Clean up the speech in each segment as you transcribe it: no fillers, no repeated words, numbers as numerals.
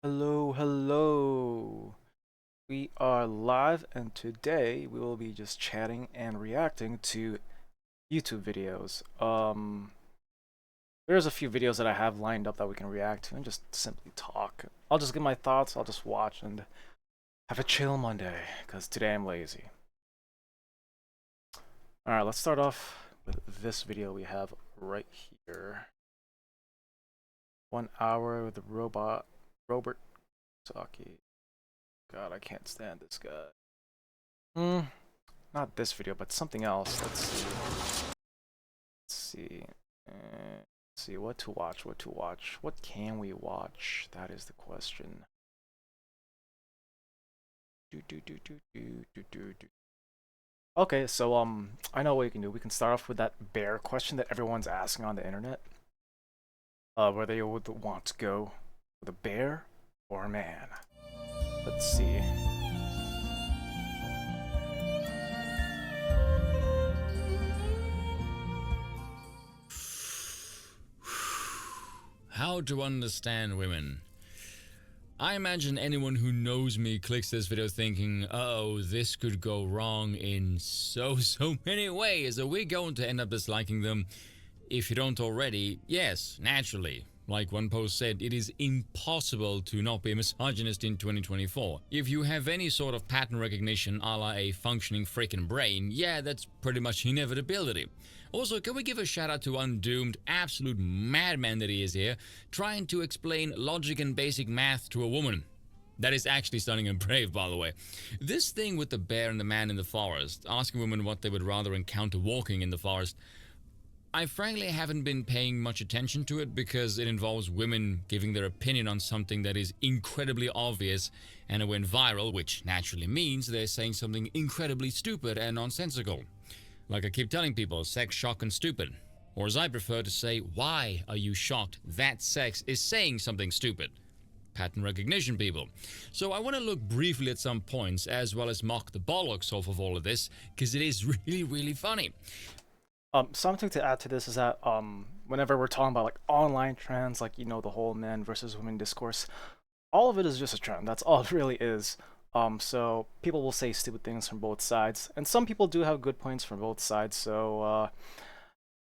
Hello, hello. We are live, and today we will be just chatting and reacting to YouTube videos. There's a few videos that I have lined up that we can react to and just simply talk. I'll just give my thoughts, I'll just watch and have a chill Monday, because today I'm lazy. Alright, let's start off with this video we have right here. 1 hour with the Robert Saki. God, I can't stand this guy. Not this video, but something else. Let's see. Let's see what to watch. What can we watch? That is the question. Okay, so I know what we can do. We can start off with that bear question that everyone's asking on the internet. Whether you would want to go with a bear or a man. Let's see. How to understand women. I imagine anyone who knows me clicks this video thinking, oh, this could go wrong in so many ways. Are we going to end up disliking them? If you don't already, yes, naturally. Like one post said, it is impossible to not be a misogynist in 2024. If you have any sort of pattern recognition a la a functioning freaking brain, yeah, that's pretty much inevitability. Also, can we give a shout out to Undoomed, absolute madman that he is here, trying to explain logic and basic math to a woman. That is actually stunning and brave, by the way. This thing with the bear and the man in the forest, asking women what they would rather encounter walking in the forest, I frankly haven't been paying much attention to it because it involves women giving their opinion on something that is incredibly obvious and it went viral, which naturally means they're saying something incredibly stupid and nonsensical. Like I keep telling people, sex, shock, and stupid. Or as I prefer to say, why are you shocked that sex is saying something stupid? Pattern recognition, people. So I want to look briefly at some points as well as mock the bollocks off of all of this because it is really funny. Something to add to this is that whenever we're talking about like online trends, like the whole men versus women discourse, all of it is just a trend. That's all it really is. So people will say stupid things from both sides, and some people do have good points from both sides. So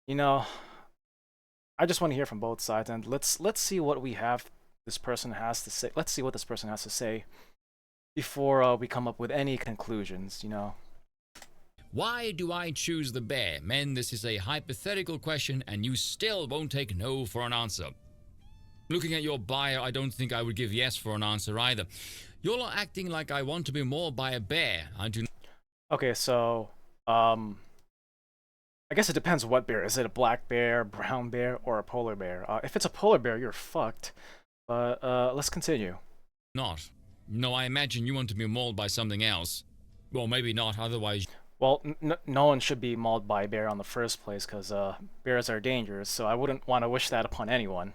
I just want to hear from both sides, and let's see what this person has to say. Let's see what this person has to say before we come up with any conclusions. Why do I choose the bear? Men, this is a hypothetical question and you still won't take no for an answer. Looking at your bio, I don't think I would give yes for an answer either. You're acting like I want to be more by a bear. I do. Okay, so I guess it depends what bear. Is it a black bear, brown bear, or a polar bear? If it's a polar bear, you're fucked. But let's continue. Not. No, I imagine you want to be mauled by something else. Well, maybe not, otherwise Well, no one should be mauled by a bear on the first place, because bears are dangerous, so I wouldn't want to wish that upon anyone.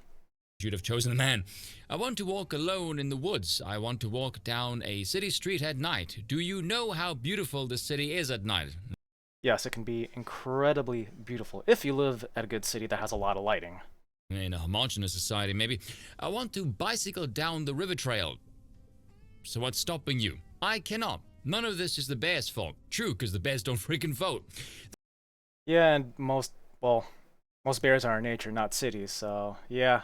you'd have chosen a man. I want to walk alone in the woods. I want to walk down a city street at night. Do you know how beautiful the city is at night? Yes, it can be incredibly beautiful if you live at a good city that has a lot of lighting. In a homogeneous society, maybe. I want to bicycle down the river trail. So what's stopping you? I cannot. None of this is the bear's fault. True, because the bears don't freaking vote. Yeah, and most bears are in nature, not cities, so yeah.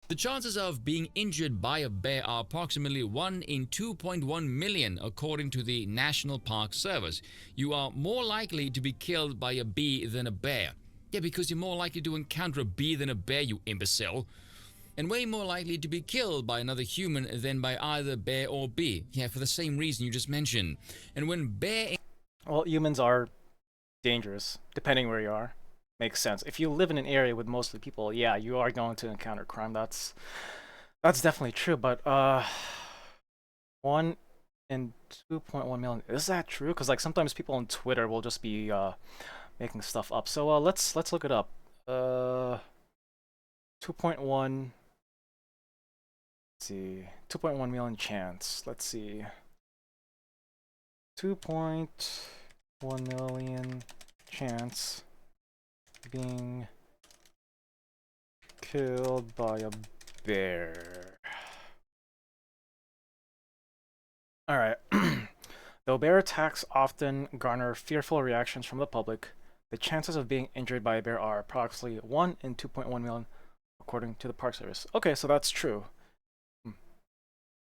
The chances of being injured by a bear are approximately 1 in 2.1 million, according to the National Park Service. You are more likely to be killed by a bee than a bear. Yeah, because you're more likely to encounter a bee than a bear, you imbecile. And way more likely to be killed by another human than by either bear or bee. Yeah, for the same reason you just mentioned. And when bear... Well, humans are dangerous, depending where you are. Makes sense. If you live in an area with mostly people, yeah, you are going to encounter crime. That's definitely true. But 1 in 2.1 million, is that true? Because like sometimes people on Twitter will just be making stuff up. So let's look it up. 2.1. Let's see, 2.1 million chance. Let's see. 2.1 million chance being killed by a bear. Alright. Though bear attacks often garner fearful reactions from the public, the chances of being injured by a bear are approximately 1 in 2.1 million, according to the Park Service. Okay, so that's true.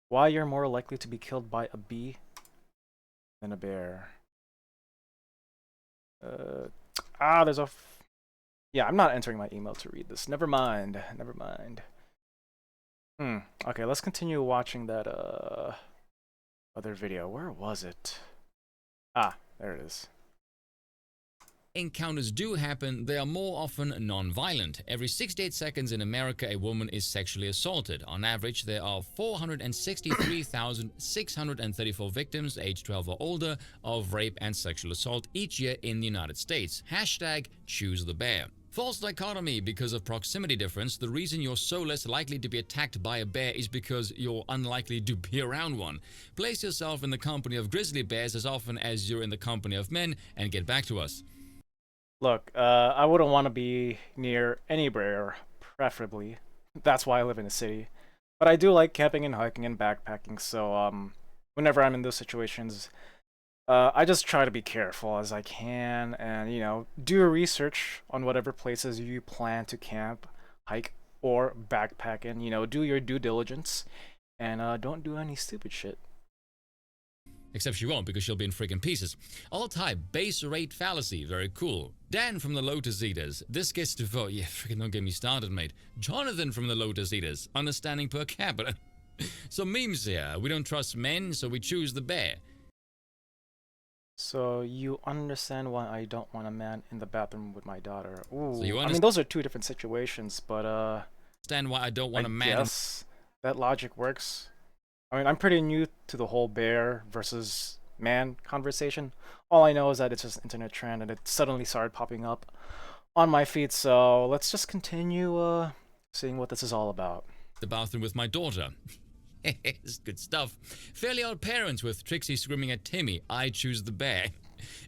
Why you're more likely to be killed by a bee than a bear? There's a... Yeah, I'm not entering my email to read this. Never mind. Never mind. Okay, let's continue watching that other video. Where was it? Ah, there it is. Encounters do happen, they are more often non-violent. Every 6 to 8 seconds in America, a woman is sexually assaulted. On average, there are 463,634 victims aged 12 or older of rape and sexual assault each year in the United States. Hashtag choose the bear. False dichotomy. Because of proximity difference, the reason you're so less likely to be attacked by a bear is because you're unlikely to be around one. Place yourself in the company of grizzly bears as often as you're in the company of men and get back to us. Look, I wouldn't want to be near any bear, preferably. That's why I live in a city. But I do like camping and hiking and backpacking, so whenever I'm in those situations, I just try to be careful as I can and, you know, do research on whatever places you plan to camp, hike, or backpack in. You know, do your due diligence and don't do any stupid shit. Except she won't, because she'll be in friggin' pieces. Alt-type, base rate fallacy, very cool. Dan from the Lotus Eaters, this gets to vote. Yeah, friggin' don't get me started, mate. Jonathan from the Lotus Eaters, understanding per capita. Some memes here. We don't trust men, so we choose the bear. So you understand why I don't want a man in the bathroom with my daughter. Ooh, So you I mean, those are two different situations, but understand why I don't want I a man. guess that logic works. I mean, I'm pretty new to the whole bear versus man conversation. All I know is that it's just an internet trend and it suddenly started popping up on my feed, so let's just continue seeing what this is all about. The bathroom with my daughter. It's good stuff. Fairly Odd Parents with Trixie screaming at Timmy, I choose the bear.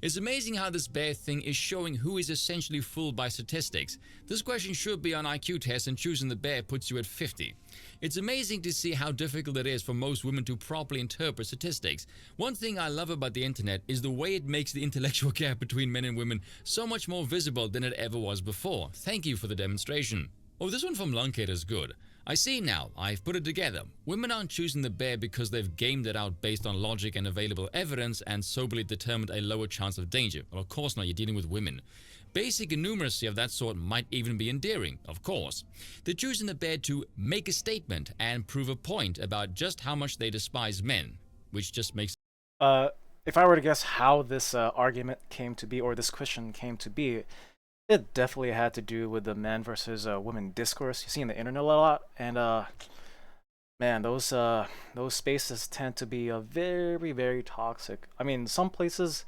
It's amazing how this bear thing is showing who is essentially fooled by statistics. This question should be on IQ test and choosing the bear puts you at 50. It's amazing to see how difficult it is for most women to properly interpret statistics. One thing I love about the internet is the way it makes the intellectual gap between men and women so much more visible than it ever was before. Thank you for the demonstration. Oh, this one from Lunkhead is good. I see now, I've put it together. Women aren't choosing the bear because they've gamed it out based on logic and available evidence and soberly determined a lower chance of danger. Well, of course not, you're dealing with women. Basic innumeracy of that sort might even be endearing, of course. They're choosing the bear to make a statement and prove a point about just how much they despise men, which just makes... If I were to guess how this argument came to be, or this question came to be, it definitely had to do with the men versus women discourse you see in the internet a lot, and Man, those spaces tend to be very very toxic. I mean, some places,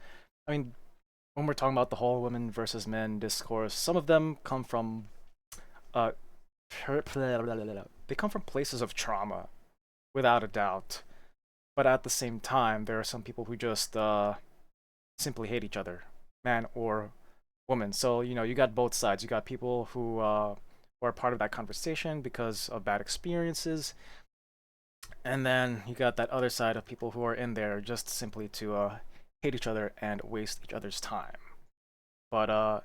I mean, when we're talking about the whole women versus men discourse, some of them come from uh they come from places of trauma, without a doubt. But at the same time, there are some people who just simply hate each other, man or woman. So you got both sides. You got people who are part of that conversation because of bad experiences, and then you got that other side of people who are in there just simply to hate each other and waste each other's time. But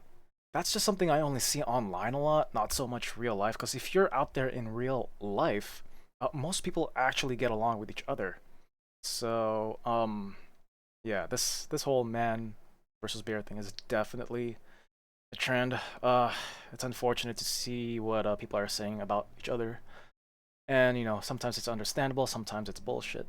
that's just something I only see online a lot, not so much real life. Because if you're out there in real life, most people actually get along with each other. So yeah, this whole man versus bear thing is definitely a trend. It's unfortunate to see what people are saying about each other, and sometimes it's understandable, sometimes it's bullshit.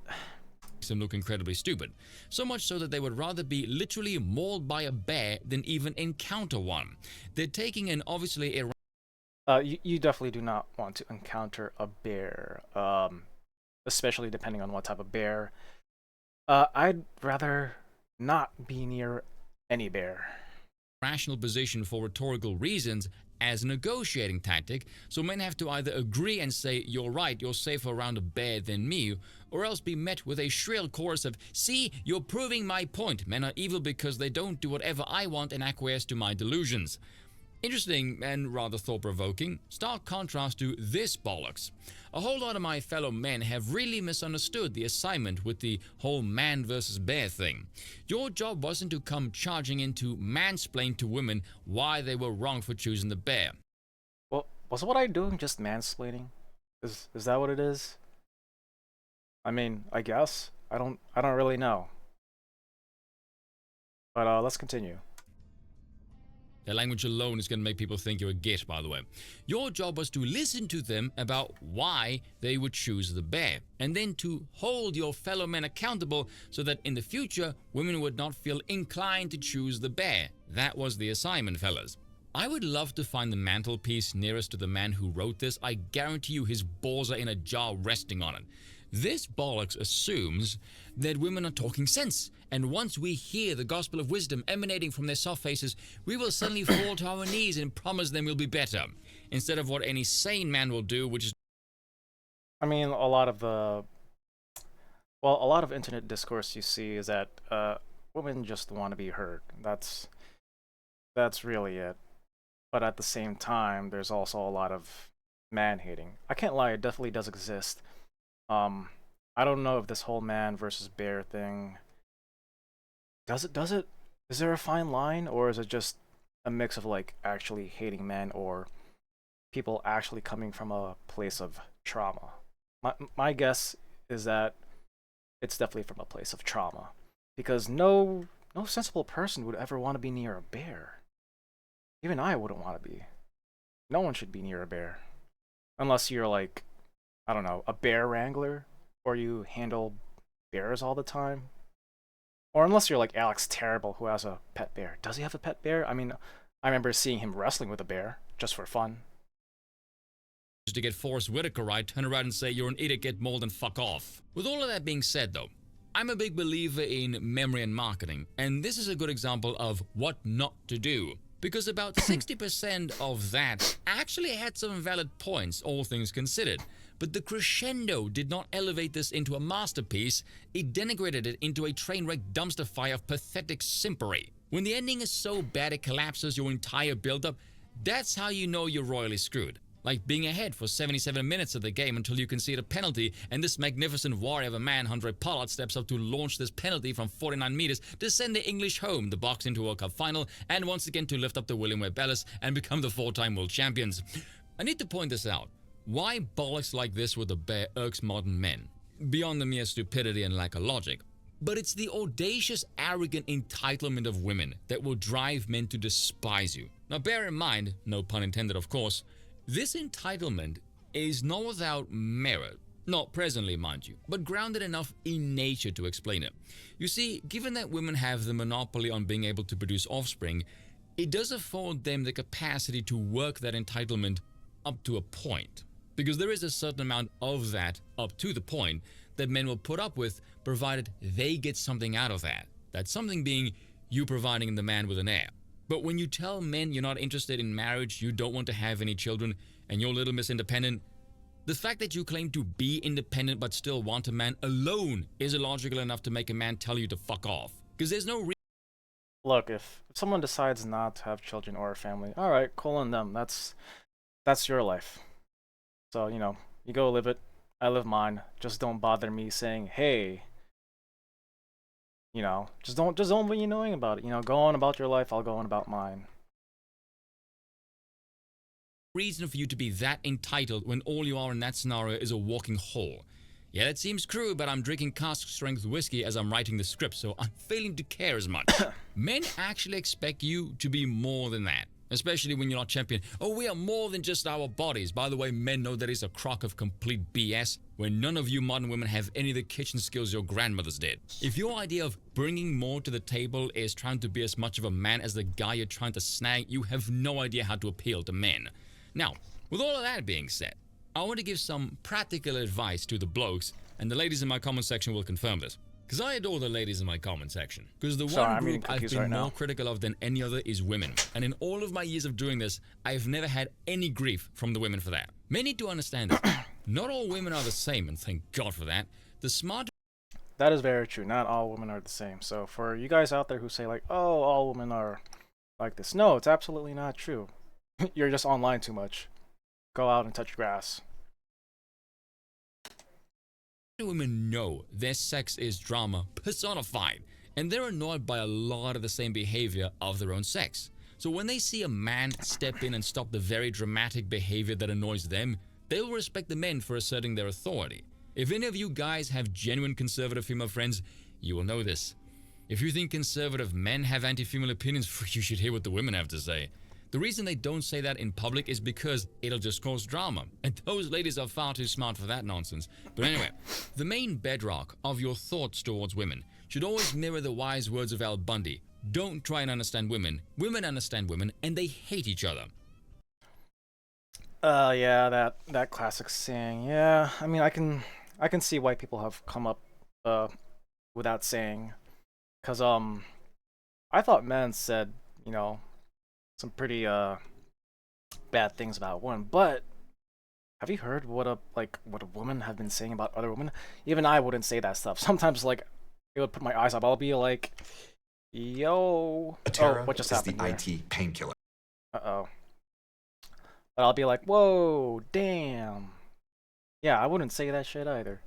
Them look incredibly stupid. So much so that they would rather be literally mauled by a bear than even encounter one. They're taking an obviously a You definitely do not want to encounter a bear, especially depending on what type of bear. I'd rather not be near any bear. rational position for rhetorical reasons as a negotiating tactic, so men have to either agree and say, "You're right, you're safer around a bear than me," or else be met with a shrill chorus of, "See, you're proving my point. Men are evil because they don't do whatever I want and acquiesce to my delusions." Interesting and rather thought-provoking, stark contrast to this bollocks. A whole lot of my fellow men have really misunderstood the assignment with the whole man versus bear thing. Your job wasn't to come charging in to mansplain to women why they were wrong for choosing the bear. Well, was what I'm doing just mansplaining? Is that what it is? I mean, I guess. I don't really know. But let's continue. Their language alone is going to make people think you're a git, by the way. Your job was to listen to them about why they would choose the bear, and then to hold your fellow men accountable so that in the future, women would not feel inclined to choose the bear. That was the assignment, fellas. I would love to find the mantelpiece nearest to the man who wrote this. I guarantee you his balls are in a jar resting on it. This bollocks assumes that women are talking sense, and once we hear the gospel of wisdom emanating from their soft faces, we will suddenly fall to our knees and promise them we'll be better, instead of what any sane man will do, which is I mean, a lot of internet discourse you see is that women just want to be heard. That's really it. But at the same time, there's also a lot of man hating. I can't lie, it definitely does exist. Um, I don't know if this whole man versus bear thing does it is there a fine line, or is it just a mix of like actually hating men or people actually coming from a place of trauma? My guess is that it's definitely from a place of trauma, because no sensible person would ever want to be near a bear. Even I wouldn't want to be. No one should be near a bear unless you're like, I don't know, a bear wrangler, or you handle bears all the time. Or unless you're like Alex Terrible, who has a pet bear. Does he have a pet bear? I mean, I remember seeing him wrestling with a bear just for fun. to get Forrest Whitaker right, turn around and say you're an idiot, get mauled, and fuck off. With all of that being said, though, I'm a big believer in memory and marketing, and this is a good example of what not to do. Because about 60% of that actually had some valid points, all things considered. But the crescendo did not elevate this into a masterpiece, it denigrated it into a train wreck dumpster fire of pathetic simpery. When the ending is so bad it collapses your entire build-up, that's how you know you're royally screwed. Like being ahead for 77 minutes of the game until you concede a penalty, and this magnificent warrior of a man, Andre Pollard, steps up to launch this penalty from 49 meters to send the English home, the Box into a World Cup final, and once again to lift up the William Webb Ellis and become the 4-time world champions. I need to point this out. Why bollocks like this with the bear irks modern men? Beyond the mere stupidity and lack of logic. But it's the audacious, arrogant entitlement of women that will drive men to despise you. Now bear in mind, no pun intended of course, this entitlement is not without merit, not presently mind you, but grounded enough in nature to explain it. You see, given that women have the monopoly on being able to produce offspring, it does afford them the capacity to work that entitlement up to a point. Because there is a certain amount of that up to the point that men will put up with, provided they get something out of that. That something being you providing the man with an heir. But when you tell men you're not interested in marriage, you don't want to have any children, and you're Little Miss Independent, the fact that you claim to be independent but still want a man alone is illogical enough to make a man tell you to fuck off. Because there's no reason. Look, if someone decides not to have children or a family, all right, cool on them. That's your life. So, you know, you go live it. I live mine. Just don't bother me saying, "Hey, you know, just don't be annoying about it. You know, go on about your life. I'll go on about mine." Reason for you to be that entitled when all you are in that scenario is a walking hole. Yeah, that seems crude, but I'm drinking cask strength whiskey as I'm writing the script, so I'm failing to care as much. Men actually expect you to be more than that, especially when you're not champion. Oh, we are more than just our bodies. By the way, men know that is a crock of complete BS, when none of you modern women have any of the kitchen skills your grandmothers did. If your idea of bringing more to the table is trying to be as much of a man as the guy you're trying to snag, you have no idea how to appeal to men. Now, with all of that being said, I want to give some practical advice to the blokes, and the ladies in my comment section will confirm this. Because I adore the ladies in my comment section. Because the Sorry, one I'm eating group I've cookies been right more now. critical of than any other is women. And in all of my years of doing this, I've never had any grief from the women for that. Men need to understand this. Not all women are the same, and thank God for that. The smart. That is very true. Not all women are the same. So for you guys out there who say like, "Oh, all women are like this," no, it's absolutely not true. You're just online too much. Go out and touch grass. Women know their sex is drama personified, and they're annoyed by a lot of the same behavior of their own sex. So when they see a man step in and stop the very dramatic behavior that annoys them, they will respect the men for asserting their authority. If any of you guys have genuine conservative female friends, you will know this. If you think conservative men have anti-female opinions, you should hear what the women have to say. The reason they don't say that in public is because it'll just cause drama, and those ladies are far too smart for that nonsense. But anyway, the main bedrock of your thoughts towards women should always mirror the wise words of Al Bundy. Don't try and understand women. Women understand women, and they hate each other. Yeah, that classic saying. Yeah, I mean, I can see why people have come up with that saying, cause I thought men said, you know, some pretty bad things about women, but have you heard what a woman have been saying about other women? Even I wouldn't say that stuff. Sometimes like it would put my eyes up. I'll be like, "Yo, oh, what just is happened the here?" IT painkiller. Uh-oh. But I'll be like, "Whoa, damn." Yeah, I wouldn't say that shit either.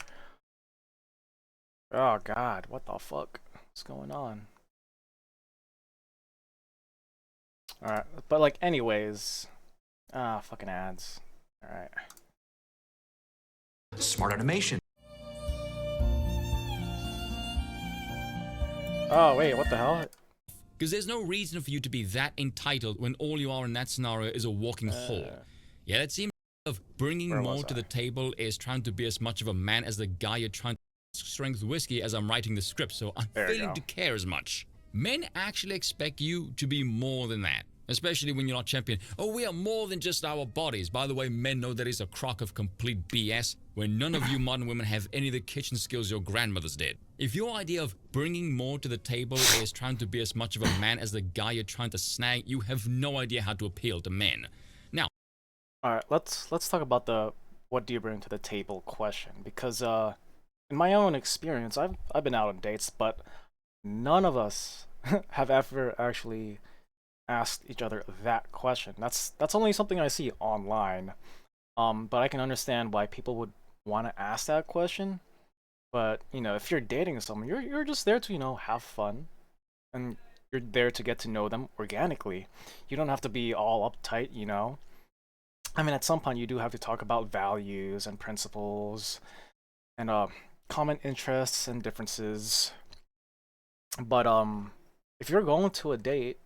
Oh God, what the fuck? What's going on? All right, but like, anyways, fucking ads. All right. Smart automation. Oh wait, what the hell? Because there's no reason for you to be that entitled when all you are in that scenario is a walking hole. Yeah, that seems of bringing Where more was to I? the table is trying to be as much of a man as the guy you're trying to strength whiskey as I'm writing the script, so I'm There you failing go. to care as much. Men actually expect you to be more than that, especially when you're not champion. Oh, we are more than just our bodies. By the way, men know that is a crock of complete BS, when none of you modern women have any of the kitchen skills your grandmothers did. If your idea of bringing more to the table is trying to be as much of a man as the guy you're trying to snag, you have no idea how to appeal to men. Now, All right, let's talk about the what do you bring to the table question, because in my own experience, I've been out on dates, but none of us have ever actually asked each other that question. That's only something I see online. But I can understand why people would want to ask that question. But you know, if you're dating someone, you're just there to, you know, have fun, and you're there to get to know them organically. You don't have to be all uptight, you know. I mean, at some point, you do have to talk about values and principles and common interests and differences. But if you're going to a date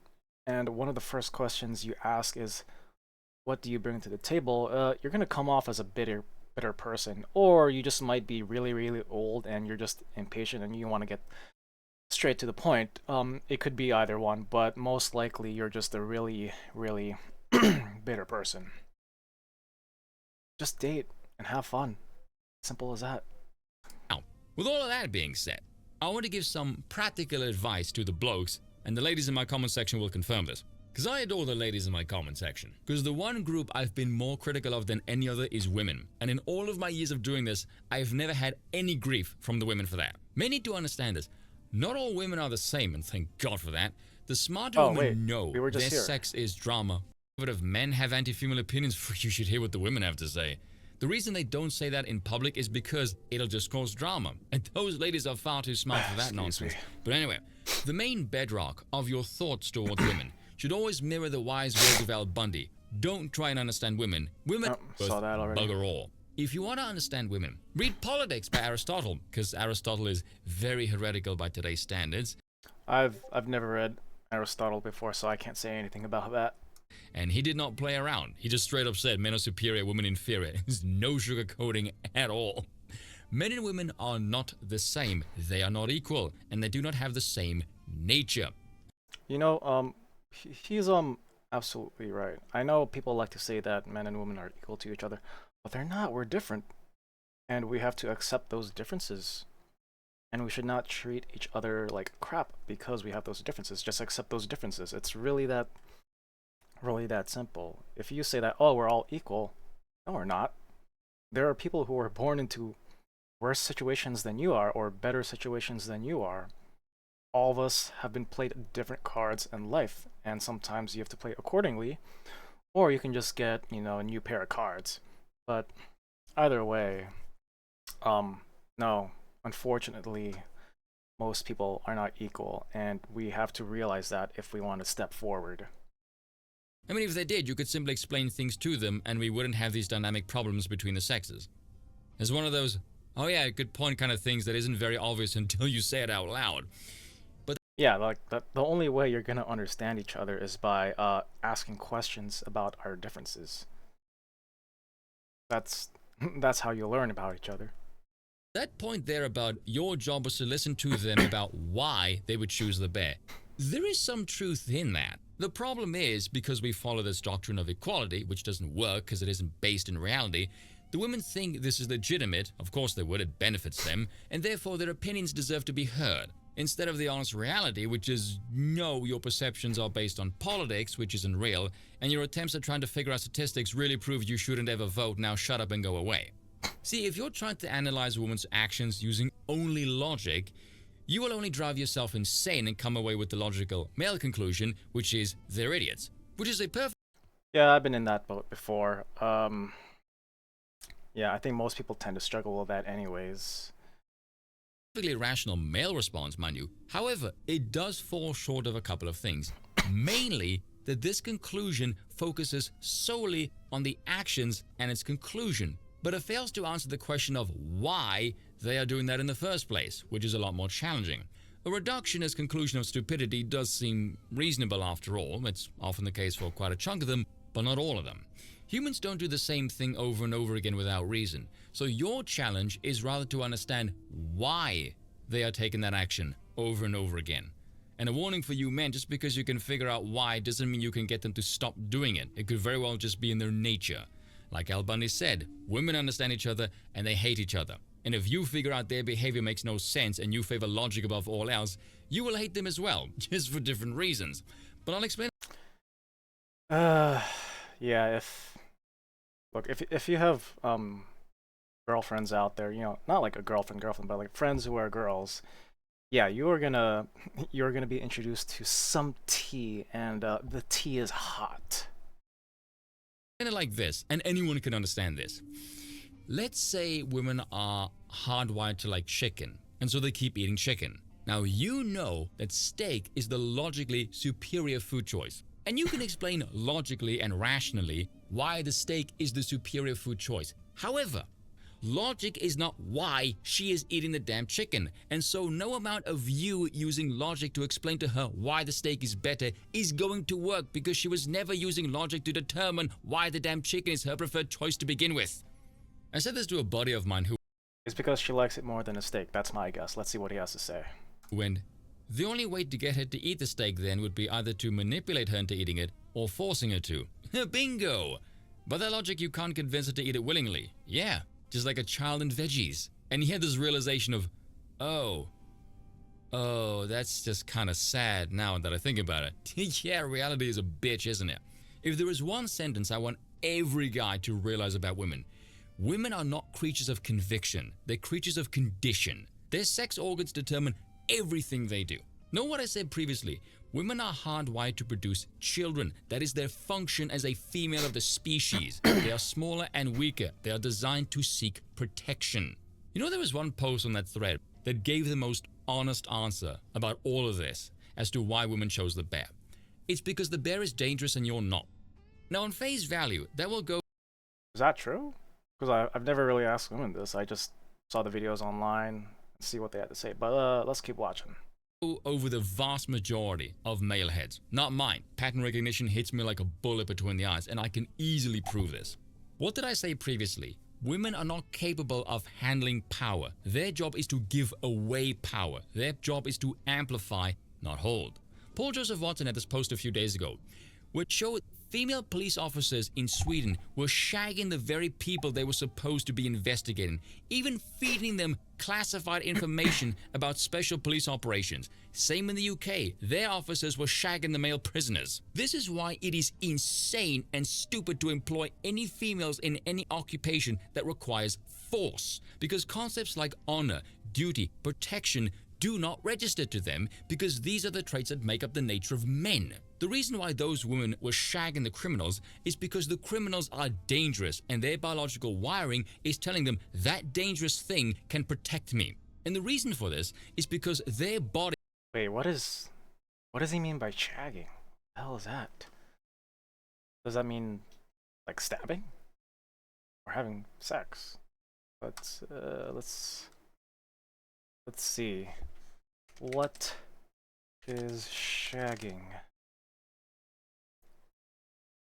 and one of the first questions you ask is, "What do you bring to the table?" You're gonna come off as a bitter person, or you just might be really, really old and you're just impatient and you want to get straight to the point. It could be either one, but most likely you're just a really, really bitter person. just date and have fun. Simple as that. Now, with all of that being said, I want to give some practical advice to the blokes, and the ladies in my comment section will confirm this. Because I adore the ladies in my comment section. Because the one group I've been more critical of than any other is women. And in all of my years of doing this, I've never had any grief from the women for that. Many need to understand this. Not all women are the same, and thank God for that. The smarter women know we were their just here. sex is drama. But if men have anti-female opinions, you should hear what the women have to say. The reason they don't say that in public is because it'll just cause drama. And those ladies are far too smart for that Excuse nonsense. me. But anyway, the main bedrock of your thoughts towards women should always mirror the wise words of Al Bundy. Don't try and understand women. Women saw that already. bugger all. If you want to understand women, read Politics by Aristotle, because Aristotle is very heretical by today's standards. I've never read Aristotle before, so I can't say anything about that. And he did not play around. He just straight up said men are superior, women inferior. There's no sugarcoating at all. Men and women are not the same. They are not equal, and they do not have the same nature. You know, he's absolutely right. I know people like to say that men and women are equal to each other, but they're not. We're different, and we have to accept those differences. And we should not treat each other like crap because we have those differences. Just accept those differences. It's really that simple. If you say that, oh, we're all equal, no, we're not. There are people who are born into worse situations than you are, or better situations than you are. All of us have been played different cards in life, and sometimes you have to play accordingly, or you can just get, a new pair of cards. But either way, no, unfortunately, most people are not equal, and we have to realize that if we want to step forward. I mean, if they did, you could simply explain things to them and we wouldn't have these dynamic problems between the sexes. It's one of those, oh yeah, good point kind of things that isn't very obvious until you say it out loud. Yeah, like the only way you're gonna understand each other is by asking questions about our differences. That's how you learn about each other. That point there about your job was to listen to them about why they would choose the bear. There is some truth in that. The problem is, because we follow this doctrine of equality, which doesn't work because it isn't based in reality, the women think this is legitimate, of course they would, it benefits them, and therefore their opinions deserve to be heard. Instead of the honest reality, which is, no, your perceptions are based on politics, which isn't real, and your attempts at trying to figure out statistics really prove you shouldn't ever vote, now shut up and go away. See, if you're trying to analyze a woman's actions using only logic, you will only drive yourself insane and come away with the logical male conclusion, which is they're idiots, which is a perfect... Yeah, I've been in that boat before. Yeah, I think most people tend to struggle with that anyways. perfectly rational male response, mind you. However, it does fall short of a couple of things. Mainly, that this conclusion focuses solely on the actions and its conclusion, but it fails to answer the question of why they are doing that in the first place, which is a lot more challenging. A reductionist conclusion of stupidity does seem reasonable after all. It's often the case for quite a chunk of them, but not all of them. Humans don't do the same thing over and over again without reason. So your challenge is rather to understand why they are taking that action over and over again. And a warning for you men, just because you can figure out why doesn't mean you can get them to stop doing it. It could very well just be in their nature. Like Al Bundy said, women understand each other and they hate each other. And if you figure out their behavior makes no sense and you favor logic above all else, you will hate them as well, just for different reasons. But I'll explain. Yeah, if you have girlfriends out there, not like a girlfriend, but like friends who are girls, yeah, you're gonna be introduced to some tea, and the tea is hot. It like this, and anyone can understand this. Let's say women are hardwired to like chicken, and so they keep eating chicken. Now you know that steak is the logically superior food choice, and you can explain logically and rationally why the steak is the superior food choice. However, logic is not why she is eating the damn chicken, and so no amount of you using logic to explain to her why the steak is better is going to work, because she was never using logic to determine why the damn chicken is her preferred choice to begin with. I said this to a buddy of mine who... It's because she likes it more than a steak. That's my guess. Let's see what he has to say. When the only way to get her to eat the steak then would be either to manipulate her into eating it or forcing her to. Bingo! By that logic, you can't convince her to eat it willingly. Yeah, just like a child in veggies. And you had this realization of, oh, that's just kind of sad now that I think about it. Yeah, reality is a bitch, isn't it? If there is one sentence I want every guy to realize about women, women are not creatures of conviction, they're creatures of condition. Their sex organs determine everything they do. Know what I said previously? Women are hardwired to produce children. That is their function as a female of the species. They are smaller and weaker. They are designed to seek protection. You know, there was one post on that thread that gave the most honest answer about all of this as to why women chose the bear. It's because the bear is dangerous and you're not. Now, on face value, that will go. Is that true? Because I've never really asked women this. I just saw the videos online and see what they had to say. But let's keep watching. Over the vast majority of male heads. Not mine. Pattern recognition hits me like a bullet between the eyes, and I can easily prove this. What did I say previously? Women are not capable of handling power. Their job is to give away power. Their job is to amplify, not hold. Paul Joseph Watson had this post a few days ago, which showed female police officers in Sweden were shagging the very people they were supposed to be investigating, even feeding them classified information about special police operations. Same in the UK, their officers were shagging the male prisoners. This is why it is insane and stupid to employ any females in any occupation that requires force, because concepts like honor, duty, protection do not register to them, because these are the traits that make up the nature of men. The reason why those women were shagging the criminals is because the criminals are dangerous and their biological wiring is telling them that dangerous thing can protect me. And the reason for this is because their body. Wait, what does he mean by shagging? What the hell is that? Does that mean like stabbing? Or having sex? Let's see. What is shagging?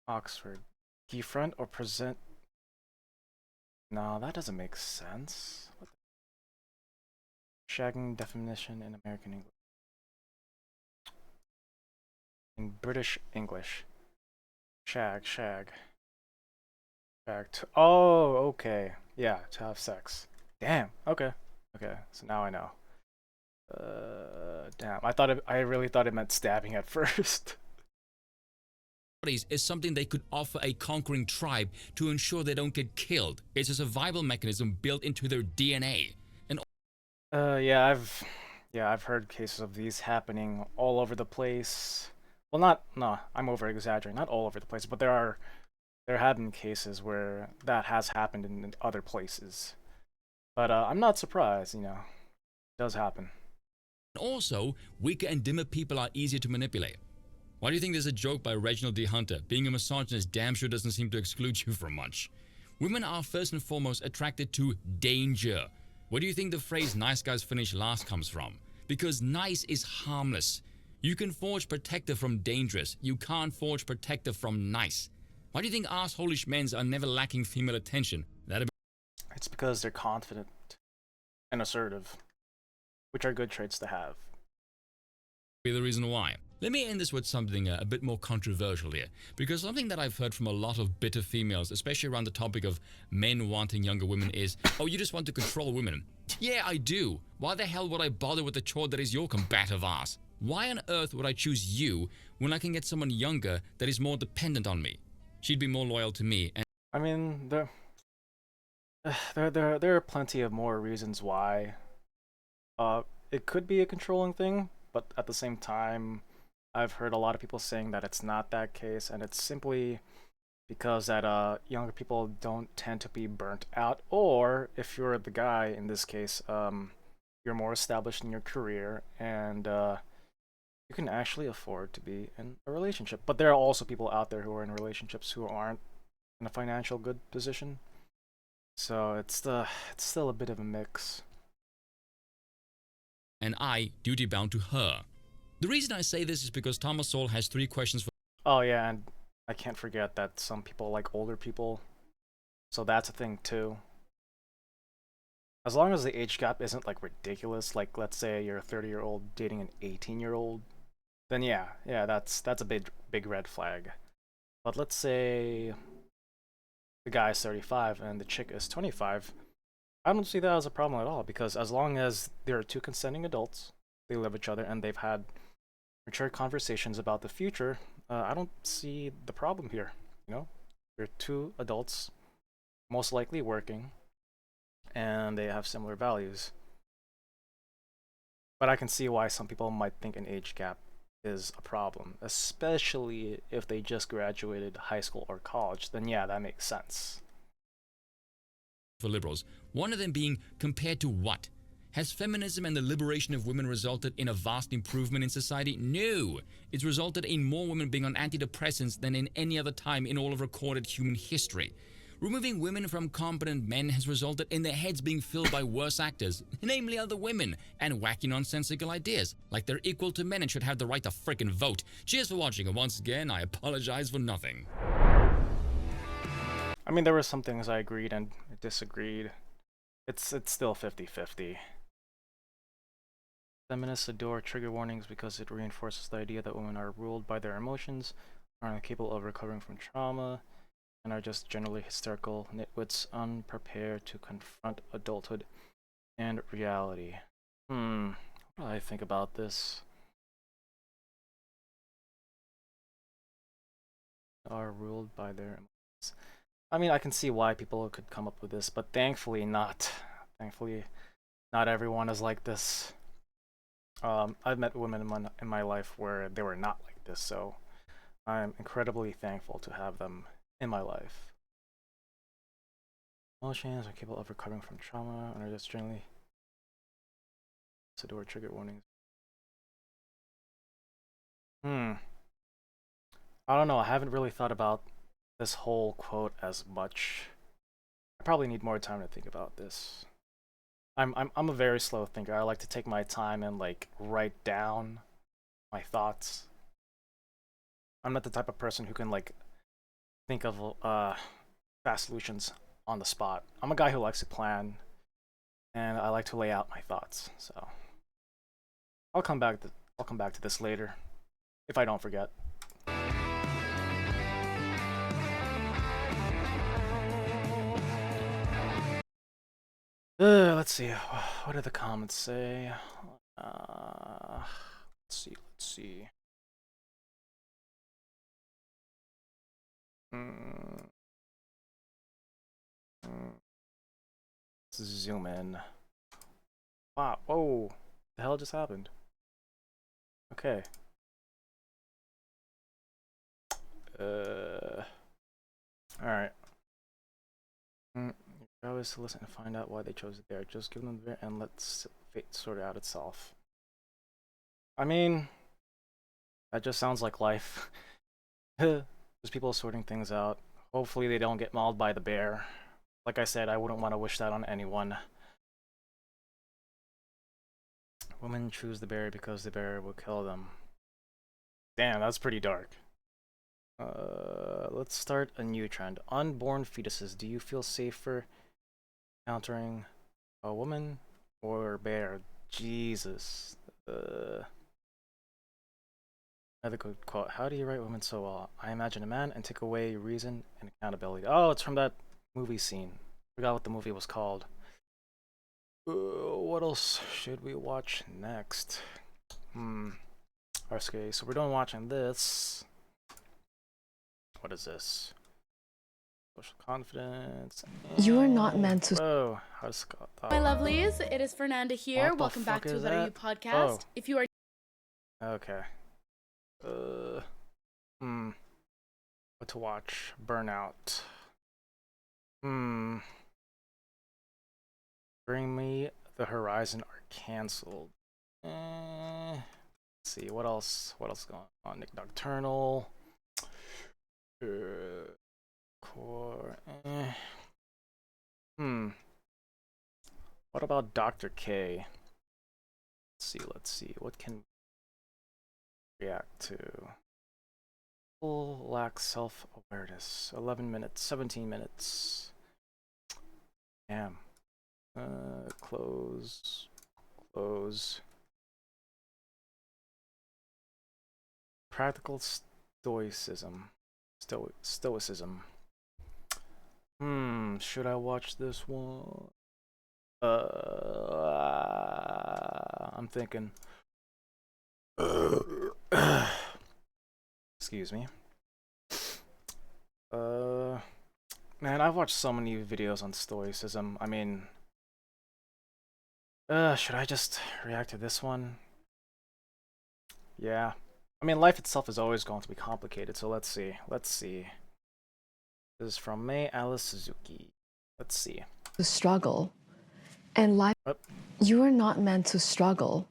Oxford. Confront or present. No, that doesn't make sense. What the... Shagging definition in American English. In British English. Shag. Oh, okay. Yeah, to have sex. Damn. Okay. So now I know. Damn. I really thought it meant stabbing at first. Is something they could offer a conquering tribe to ensure they don't get killed. It's a survival mechanism built into their DNA. And I've heard cases of these happening all over the place. Well, I'm over exaggerating. Not all over the place, but there have been cases where that has happened in other places. But I'm not surprised, it does happen. Also, weaker and dimmer people are easier to manipulate. Why do you think there's a joke by Reginald D. Hunter? Being a misogynist damn sure doesn't seem to exclude you from much. Women are first and foremost attracted to danger. Where do you think the phrase nice guys finish last comes from? Because nice is harmless. You can forge protector from dangerous. You can't forge protector from nice. Why do you think arse-holish men are never lacking female attention? It's because they're confident and assertive, which are good traits to have. Be the reason why. Let me end this with something a bit more controversial here, because something that I've heard from a lot of bitter females, especially around the topic of men wanting younger women, is, oh, you just want to control women. Yeah, I do. Why the hell would I bother with the chore that is your combative ass? Why on earth would I choose you when I can get someone younger that is more dependent on me? She'd be more loyal to me. And I mean, there are plenty of more reasons why it could be a controlling thing, but at the same time, I've heard a lot of people saying that it's not that case, and it's simply because that younger people don't tend to be burnt out, or if you're the guy in this case, you're more established in your career, and you can actually afford to be in a relationship. But there are also people out there who are in relationships who aren't in a financial good position, so it's still a bit of a mix. And I duty bound to her. The reason I say this is because Thomas Sowell has 3 questions for. Oh yeah, and I can't forget that some people like older people, so that's a thing too. As long as the age gap isn't like ridiculous, like let's say you're a 30-year-old dating an 18-year-old, then yeah, that's a big red flag. But let's say the guy is 35 and the chick is 25, I don't see that as a problem at all, because as long as there are two consenting adults, they love each other, and they've had mature conversations about the future, I don't see the problem here. You know, they're two adults, most likely working, and they have similar values. But I can see why some people might think an age gap is a problem, especially if they just graduated high school or college. Then yeah, that makes sense. For liberals, one of them being compared to what? Has feminism and the liberation of women resulted in a vast improvement in society? No! It's resulted in more women being on antidepressants than in any other time in all of recorded human history. Removing women from competent men has resulted in their heads being filled by worse actors, namely other women, and wacky nonsensical ideas, like they're equal to men and should have the right to frickin' vote. Cheers for watching, and once again, I apologize for nothing. I mean, there were some things I agreed and disagreed. It's still 50-50. Feminists adore trigger warnings because it reinforces the idea that women are ruled by their emotions, are incapable of recovering from trauma, and are just generally hysterical nitwits unprepared to confront adulthood and reality. What do I think about this? Are ruled by their emotions. I mean, I can see why people could come up with this, but thankfully not. Thankfully, not everyone is like this. I've met women in my life where they were not like this, so I'm incredibly thankful to have them in my life. Emotions are capable of recovering from trauma and are just generally adore trigger warnings. I don't know. I haven't really thought about this whole quote as much. I probably need more time to think about this. I'm a very slow thinker. I like to take my time and like write down my thoughts. I'm not the type of person who can like think of fast solutions on the spot. I'm a guy who likes to plan, and I like to lay out my thoughts. So I'll come back to this later if I don't forget. Let's see. What did the comments say? Let's see. Let's see. Let's zoom in. Wow. Whoa. The hell just happened? Okay. Alright. Your job is to listen and find out why they chose it there. Just give them the bear and let fate sort it out itself. I mean, that just sounds like life. There's people sorting things out. Hopefully they don't get mauled by the bear. Like I said, I wouldn't want to wish that on anyone. Women choose the bear because the bear will kill them. Damn, that's pretty dark. Let's start a new trend. Unborn fetuses. Do you feel safer encountering a woman or bear? Jesus. Another good quote. How do you write women so well? I imagine a man and take away reason and accountability. Oh, it's from that movie scene. Forgot what the movie was called. What else should we watch next? Okay, so we're done watching this. What is this? Social confidence. You are not meant to. Oh, how's Scott? My lovelies, it is Fernanda here. What the Welcome back fuck to is What Are that? You podcast. Oh. If you are Okay. What to watch? Burnout. Bring Me the Horizon are canceled. Let's see what else. What else going on? Nick Nocturnal. Core. What about Dr. K? Let's see. What can we react to? Full lack self-awareness. 11 minutes, 17 minutes. Damn. Close. Practical stoicism. Stoicism. Should I watch this one? I'm thinking. Excuse me. Man, I've watched so many videos on stoicism. I mean, should I just react to this one? Yeah. I mean, life itself is always going to be complicated, so let's see. Let's see. This is from May Alice Suzuki. Let's see. To struggle. And life, Oh, you are not meant to struggle.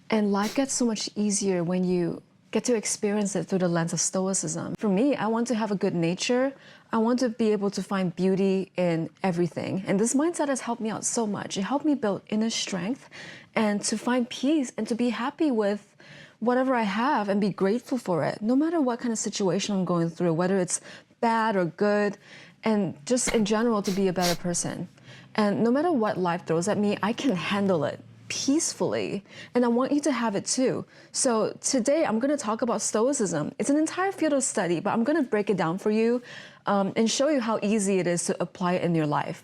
And life gets so much easier when you get to experience it through the lens of stoicism. For me, I want to have a good nature. I want to be able to find beauty in everything. And this mindset has helped me out so much. It helped me build inner strength and to find peace and to be happy with whatever I have and be grateful for it, no matter what kind of situation I'm going through, whether it's bad or good, and just in general to be a better person. And no matter what life throws at me, I can handle it peacefully. And I want you to have it too. So today I'm going to talk about stoicism. It's an entire field of study, but I'm going to break it down for you and show you how easy it is to apply it in your life.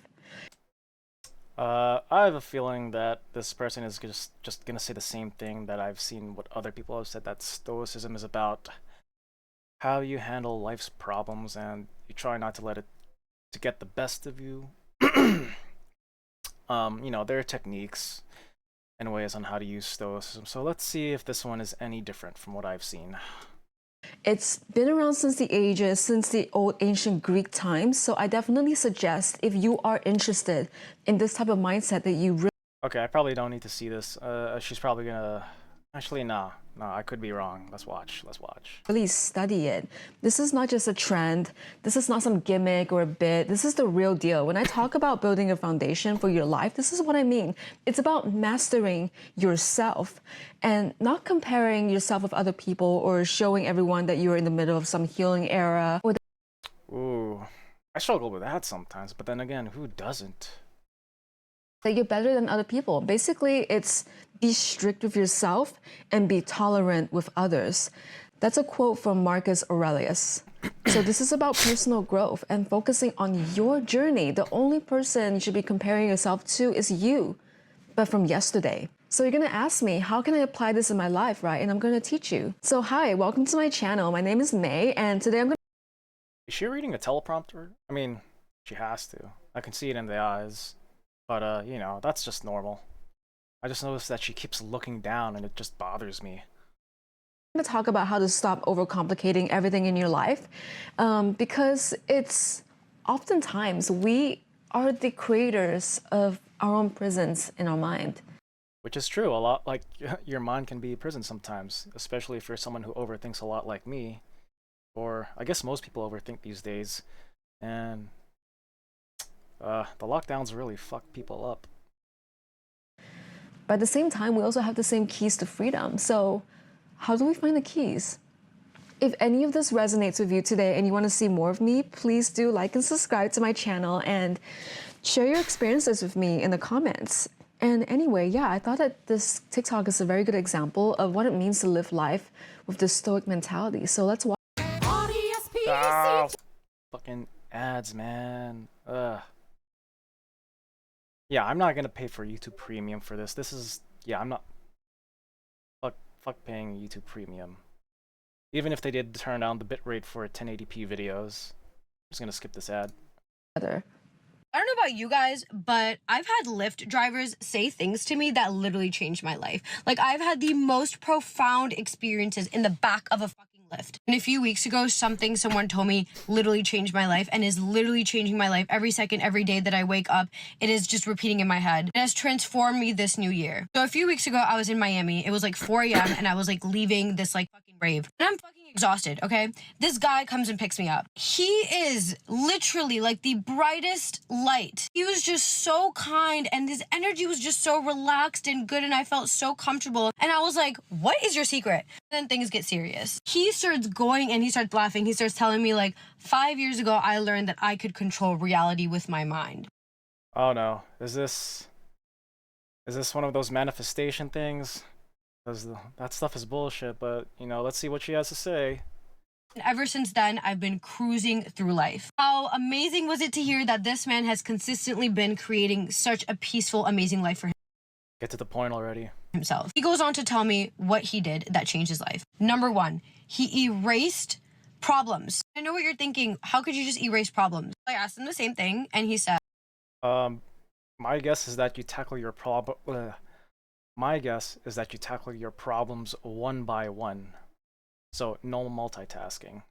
I have a feeling that this person is just gonna say the same thing that I've seen what other people have said, that stoicism is about how you handle life's problems and you try not to let it to get the best of you. There are techniques and ways on how to use stoicism. So let's see if this one is any different from what I've seen. It's been around since the ages, since the old ancient Greek times. So I definitely suggest if you are interested in this type of mindset that you Okay, I probably don't need to see this. She's probably gonna. Actually, no, I could be wrong. Let's watch. really study it. This is not just a trend. This is not some gimmick or a bit. This is the real deal. When I talk about building a foundation for your life, this is what I mean. It's about mastering yourself and not comparing yourself with other people or showing everyone that you're in the middle of some healing era or Ooh, I struggle with that sometimes. But then again, who doesn't? that you're better than other people. Basically, it's be strict with yourself and be tolerant with others. That's a quote from Marcus Aurelius. So this is about personal growth and focusing on your journey. The only person you should be comparing yourself to is you, but from yesterday. So you're gonna ask me, how can I apply this in my life, right? And I'm gonna teach you. So hi, welcome to my channel. My name is May, and today I'm gonna Is she reading a teleprompter? I mean, she has to. I can see it in the eyes. But, that's just normal. I just noticed that she keeps looking down and it just bothers me. talk about how to stop overcomplicating everything in your life because it's oftentimes we are the creators of our own prisons in our mind. Which is true. A lot, like, your mind can be a prison sometimes, especially if you're someone who overthinks a lot like me. Or, I guess most people overthink these days. And the lockdowns really fuck people up. But at the same time, we also have the same keys to freedom. So how do we find the keys? If any of this resonates with you today and you want to see more of me, please do like and subscribe to my channel and share your experiences with me in the comments. And anyway, yeah, I thought that this TikTok is a very good example of what it means to live life with this stoic mentality. So let's watch. Ah, fucking ads, man. Ugh. Yeah, I'm not gonna pay for YouTube Premium for this. I'm not. Fuck paying YouTube Premium. Even if they did turn down the bitrate for 1080p videos. I'm just gonna skip this ad. Together. I don't know about you guys, but I've had Lyft drivers say things to me that literally changed my life. Like, I've had the most profound experiences in the back of a fucking Lyft. And a few weeks ago, someone told me literally changed my life and is literally changing my life every second, every day that I wake up. It is just repeating in my head. It has transformed me this new year. So a few weeks ago, I was in Miami. It was like 4 a.m. and I was like leaving this like fucking rave. And I'm fucking exhausted, okay? This guy comes and picks me up. He is literally like the brightest light. He was just so kind and his energy was just so relaxed and good and I felt so comfortable. And I was like, what is your secret? Then things get serious. He starts going and he starts laughing. He starts telling me like 5 years ago, I learned that I could control reality with my mind. Oh no, is this one of those manifestation things? Because that stuff is bullshit, but, let's see what she has to say. And ever since then, I've been cruising through life. How amazing was it to hear that this man has consistently been creating such a peaceful, amazing life for Get to the point already. himself. He goes on to tell me what he did that changed his life. Number one, he erased problems. I know what you're thinking. How could you just erase problems? I asked him the same thing, and he said, My guess is that you tackle your My guess is that you tackle your problems one by one. So no multitasking.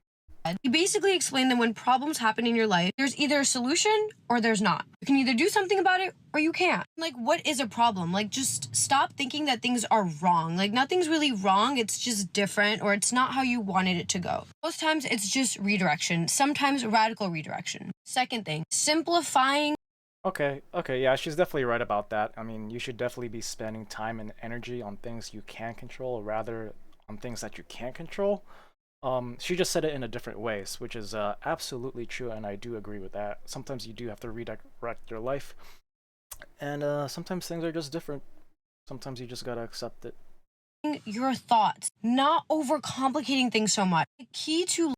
he basically explained that when problems happen in your life, there's either a solution or there's not. You can either do something about it or you can't. Like, what is a problem? Like, just stop thinking that things are wrong. Like, nothing's really wrong. It's just different, or it's not how you wanted it to go. Most times it's just redirection, sometimes radical redirection. Second thing, simplifying. Okay, yeah, she's definitely right about that. I mean, you should definitely be spending time and energy on things you can control rather on things that you can't control. She just said it in a different way, which is absolutely true, and I do agree with that. Sometimes you do have to redirect your life, and sometimes things are just different. Sometimes you just gotta accept it. Your thoughts, not overcomplicating things so much. The key to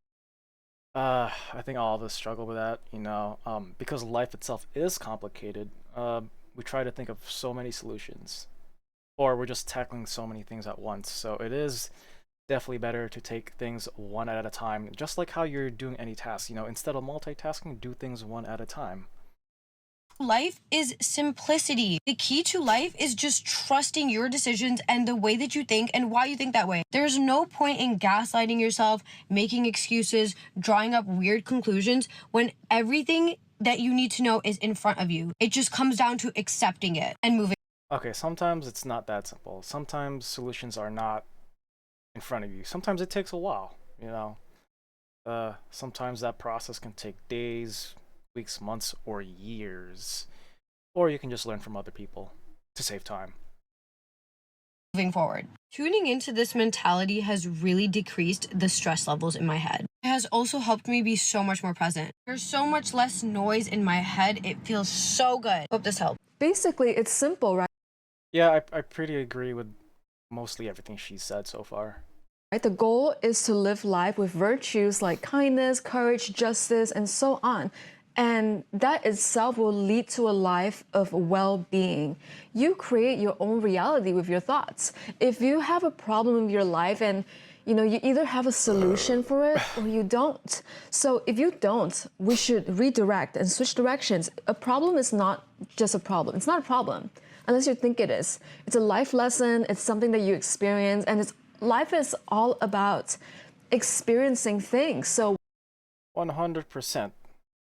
I think all of us struggle with that, because life itself is complicated. We try to think of so many solutions, or we're just tackling so many things at once. So it is definitely better to take things one at a time, just like how you're doing any task. Instead of multitasking, do things one at a time. life is simplicity. The key to life is just trusting your decisions and the way that you think and why you think that way. There's no point in gaslighting yourself, making excuses, drawing up weird conclusions when everything that you need to know is in front of you. It just comes down to accepting it and moving. Okay, sometimes it's not that simple. Sometimes solutions are not in front of you. Sometimes it takes a while, Sometimes that process can take days, weeks, months, or years. Or you can just learn from other people to save time. Moving forward. Tuning into this mentality has really decreased the stress levels in my head. It has also helped me be so much more present. There's so much less noise in my head. It feels so good. Hope this helped. Basically, it's simple, right? Yeah, I pretty agree with mostly everything she said so far. The goal is to live life with virtues like kindness, courage, justice, and so on. And that itself will lead to a life of well-being. You create your own reality with your thoughts. If you have a problem in your life and you either have a solution for it or you don't. So if you don't, we should redirect and switch directions. A problem is not just a problem. It's not a problem unless you think it is. It's a life lesson. It's something that you experience, and life is all about experiencing things. So 100%.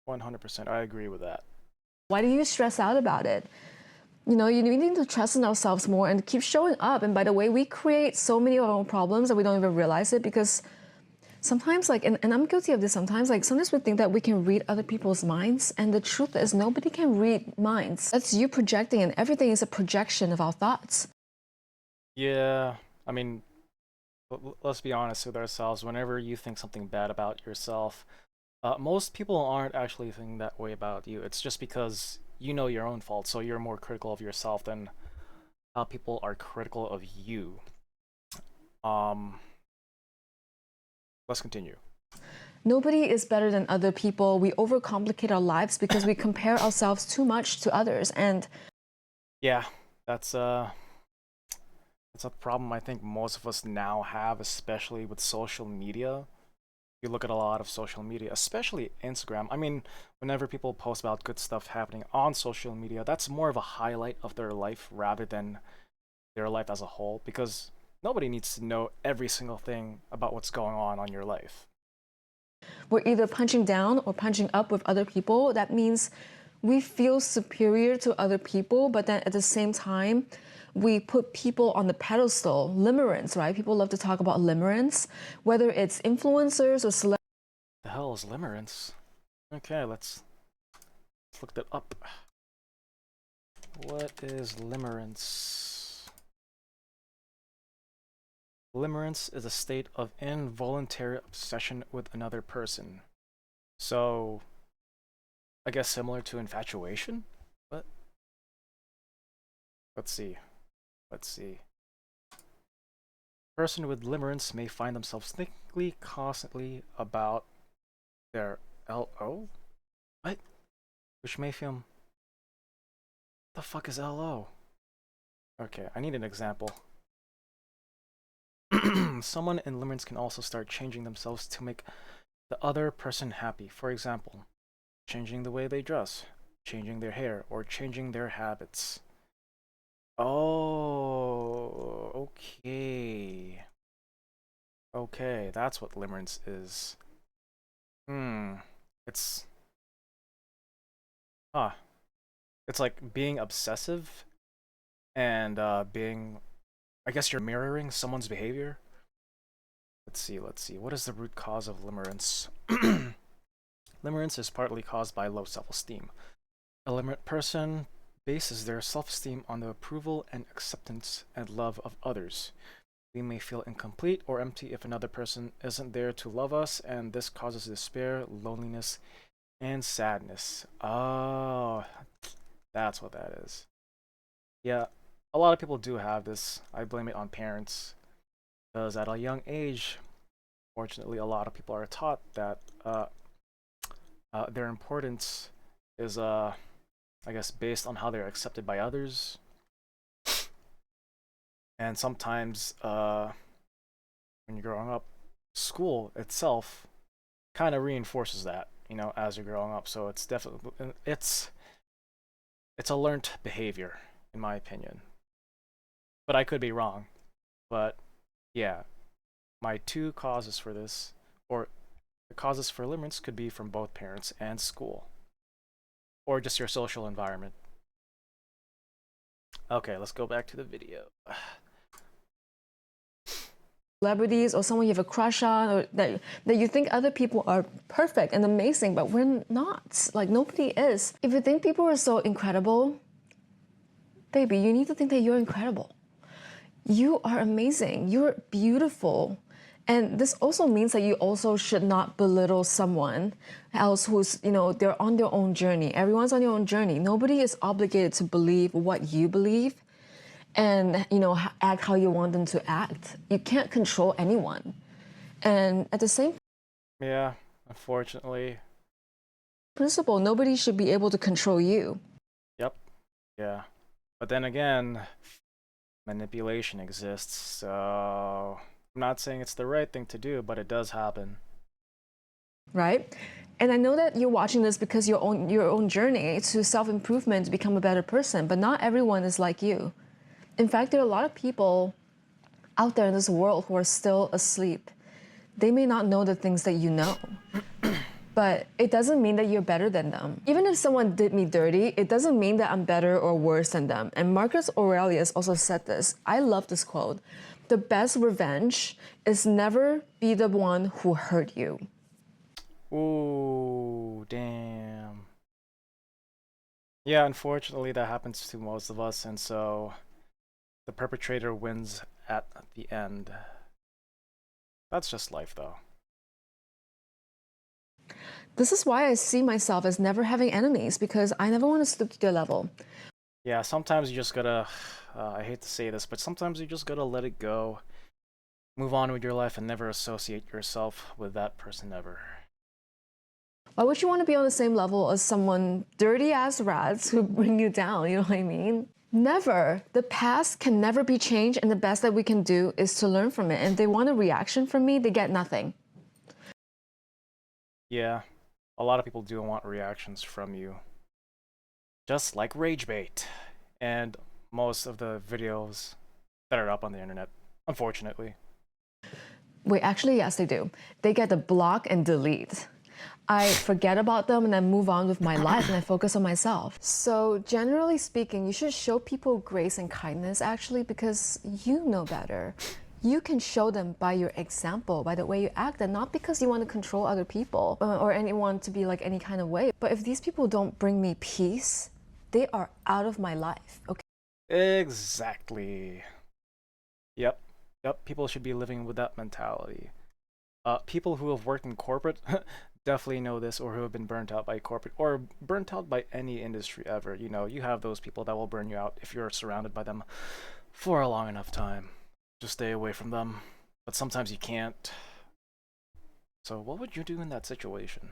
100%. I agree with that. why do you stress out about it? You need to trust in ourselves more and keep showing up. And by the way, we create so many of our own problems that we don't even realize it, because sometimes, and I'm guilty of this sometimes, sometimes we think that we can read other people's minds, and the truth is nobody can read minds. That's you projecting, and everything is a projection of our thoughts. Yeah, I mean, let's be honest with ourselves. Whenever you think something bad about yourself, most people aren't actually thinking that way about you. It's just because you know your own fault, so you're more critical of yourself than how people are critical of you. Let's continue. Nobody is better than other people. We overcomplicate our lives because we compare ourselves too much to others. And yeah, that's a problem I think most of us now have, especially with social media. You look at a lot of social media, especially Instagram. I mean, whenever people post about good stuff happening on social media, that's more of a highlight of their life rather than their life as a whole, because nobody needs to know every single thing about what's going on your life. we're either punching down or punching up with other people. That means we feel superior to other people, but then at the same time, we put people on the pedestal. Limerence, right? People love to talk about limerence, whether it's influencers or celebrities. The hell is limerence? Okay, let's look that up. What is limerence? Limerence is a state of involuntary obsession with another person. So, I guess similar to infatuation? But let's see. Person with limerence may find themselves thinking constantly about their LO? What? Which may feel... The fuck is LO? Okay, I need an example. Someone in limerence can also start changing themselves to make the other person happy. For example, changing the way they dress, changing their hair, or changing their habits. Oh, okay. Okay, that's what limerence is. It's... Huh. It's like being obsessive and being... I guess you're mirroring someone's behavior? Let's see. What is the root cause of limerence? Limerence is partly caused by low self-esteem. A limerent person bases their self-esteem on the approval and acceptance and love of others. We may feel incomplete or empty if another person isn't there to love us, and this causes despair, loneliness, and sadness. Oh, that's what that is. Yeah, a lot of people do have this. I blame it on parents, because at a young age, fortunately, a lot of people are taught that their importance is, I guess, based on how they're accepted by others. And sometimes, when you're growing up, school itself kind of reinforces that, you know, as you're growing up. So it's definitely, it's a learned behavior, in my opinion. But I could be wrong. But yeah, my two causes for this, or the causes for limerence, could be from both parents and school, or just your social environment. Okay, let's go back to the video. Celebrities or someone you have a crush on, or that you think other people are perfect and amazing, but we're not. Like, nobody is. If you think people are so incredible, baby, you need to think that you're incredible. You are amazing. You're beautiful. And this also means that you also should not belittle someone else who's, you know, they're on their own journey. Everyone's on their own journey. Nobody is obligated to believe what you believe and, you know, act how you want them to act. You can't control anyone. And at the same Yeah, unfortunately. principle, nobody should be able to control you. Yep. Yeah. But then again, manipulation exists, so I'm not saying it's the right thing to do, but it does happen. Right? And I know that you're watching this because your own journey to self-improvement to become a better person, but not everyone is like you. In fact, there are a lot of people out there in this world who are still asleep. They may not know the things that you know, but it doesn't mean that you're better than them. Even if someone did me dirty, it doesn't mean that I'm better or worse than them. And Marcus Aurelius also said this. I love this quote. The best revenge is never be the one who hurt you. Ooh, damn. Yeah, unfortunately, that happens to most of us, and so the perpetrator wins at the end. That's just life, though. This is why I see myself as never having enemies, because I never want to stoop to their level. Yeah, sometimes you just gotta, I hate to say this, but sometimes you just gotta let it go. Move on with your life and never associate yourself with that person ever. Why would you want to be on the same level as someone dirty-ass rats who bring you down, you know what I mean? Never. The past can never be changed, and the best that we can do is to learn from it. And if they want a reaction from me, they get nothing. Yeah, a lot of people do want reactions from you. Just like rage bait. And most of the videos that are up on the internet, unfortunately. Wait, actually, yes, they do. They get the block and delete. I forget about them and I move on with my life and I focus on myself. So generally speaking, you should show people grace and kindness actually because you know better. You can show them by your example, by the way you act, and not because you want to control other people or anyone to be like any kind of way. But if these people don't bring me peace, they are out of my life, okay? Exactly. Yep. People should be living with that mentality. People who have worked in corporate definitely know this, or who have been burnt out by corporate, or burnt out by any industry ever. You know, you have those people that will burn you out if you're surrounded by them for a long enough time. just stay away from them. But sometimes you can't. So what would you do in that situation?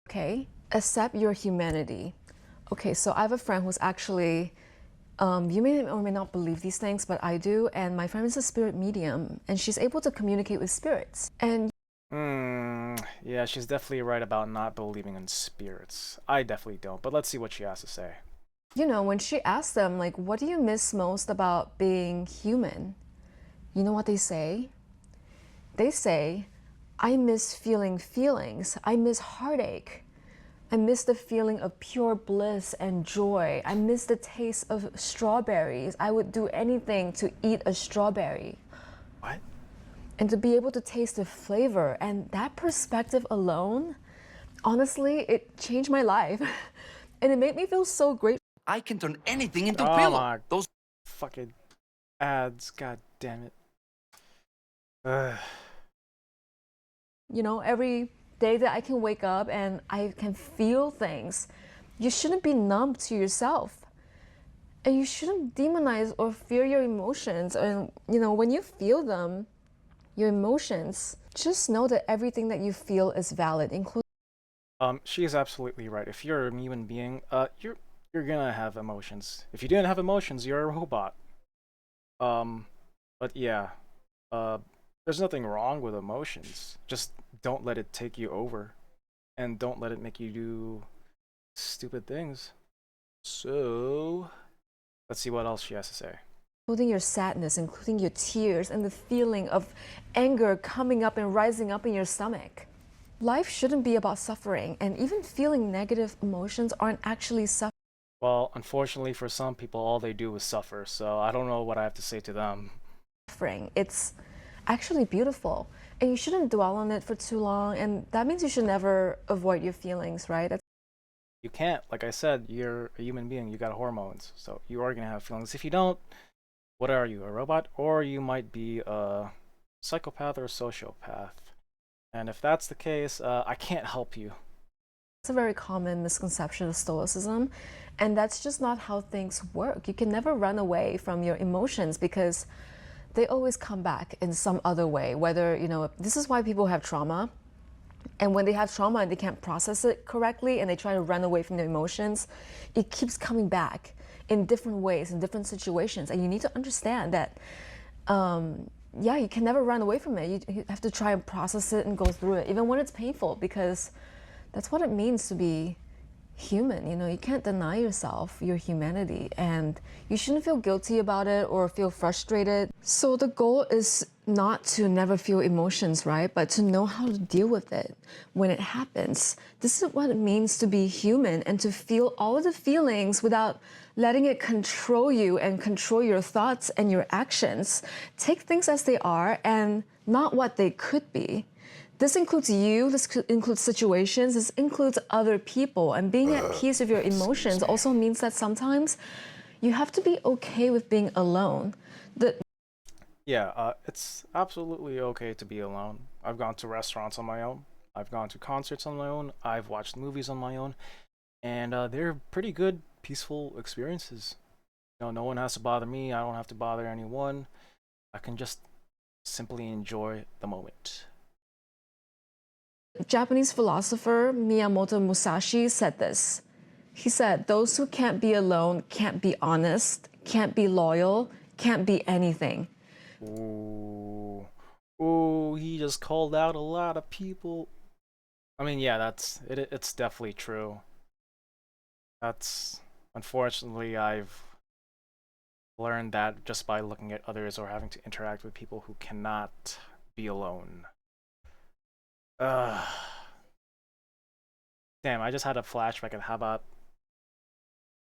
Okay, accept your humanity. Okay, so I have a friend who's actually, you may or may not believe these things, but I do. And my friend is a spirit medium, and she's able to communicate with spirits. And Yeah, she's definitely right about not believing in spirits. I definitely don't, but let's see what she has to say. you know, when she asks them, like, what do you miss most about being human? You know what they say? They say, I miss feeling feelings. I miss heartache. I miss the feeling of pure bliss and joy. I miss the taste of strawberries. I would do anything to eat a strawberry. What? And to be able to taste the flavor. And that perspective alone, honestly, it changed my life. And it made me feel so grateful. I can turn anything into Oh pillow. my Those fucking ads, god damn it. Ugh. You know, every day that I can wake up and I can feel things. You shouldn't be numb to yourself. And you shouldn't demonize or fear your emotions. And, you know, when you feel them, your emotions, just know that everything that you feel is valid, including. She is absolutely right. If you're a human being, you're gonna have emotions. If you didn't have emotions, you're a robot. But yeah, there's nothing wrong with emotions. Just don't let it take you over, and don't let it make you do stupid things. So, let's see what else she has to say. Including your sadness, including your tears, and the feeling of anger coming up and rising up in your stomach. Life shouldn't be about suffering, and even feeling negative emotions aren't actually Well, unfortunately for some people, all they do is suffer, so I don't know what I have to say to them. suffering. It's actually beautiful, and you shouldn't dwell on it for too long, and that means you should never avoid your feelings, right? That's You can't, like I said, you're a human being, you got hormones, so you are gonna have feelings. If you don't, what are you, a robot? Or you might be a psychopath or a sociopath. And if that's the case, I can't help you. a very common misconception of Stoicism, and that's just not how things work. You can never run away from your emotions because they always come back in some other way. Whether, you know, this is why people have trauma. And when they have trauma and they can't process it correctly and they try to run away from their emotions, it keeps coming back in different ways, in different situations. And you need to understand that, yeah, you can never run away from it. You have to try and process it and go through it, even when it's painful, because that's what it means to be human. You know, you can't deny yourself your humanity, and you shouldn't feel guilty about it or feel frustrated. So the goal is not to never feel emotions, right? But to know how to deal with it when it happens. This is what it means to be human and to feel all of the feelings without letting it control you and control your thoughts and your actions. Take things as they are and not what they could be. This includes you, this includes situations, this includes other people. And being at peace with your emotions also means that sometimes you have to be okay with being alone. Yeah, it's absolutely okay to be alone. I've gone to restaurants on my own. I've gone to concerts on my own. I've watched movies on my own. And they're pretty good, peaceful experiences. You know, no one has to bother me. I don't have to bother anyone. I can just simply enjoy the moment. Japanese philosopher Miyamoto Musashi said this. He said, those who can't be alone can't be honest, can't be loyal, can't be anything. Ooh. Ooh, he just called out a lot of people. I mean, yeah, that's it. It's definitely true. That's unfortunately I've learned that just by looking at others or having to interact with people who cannot be alone. Damn, I just had a flashback of how about.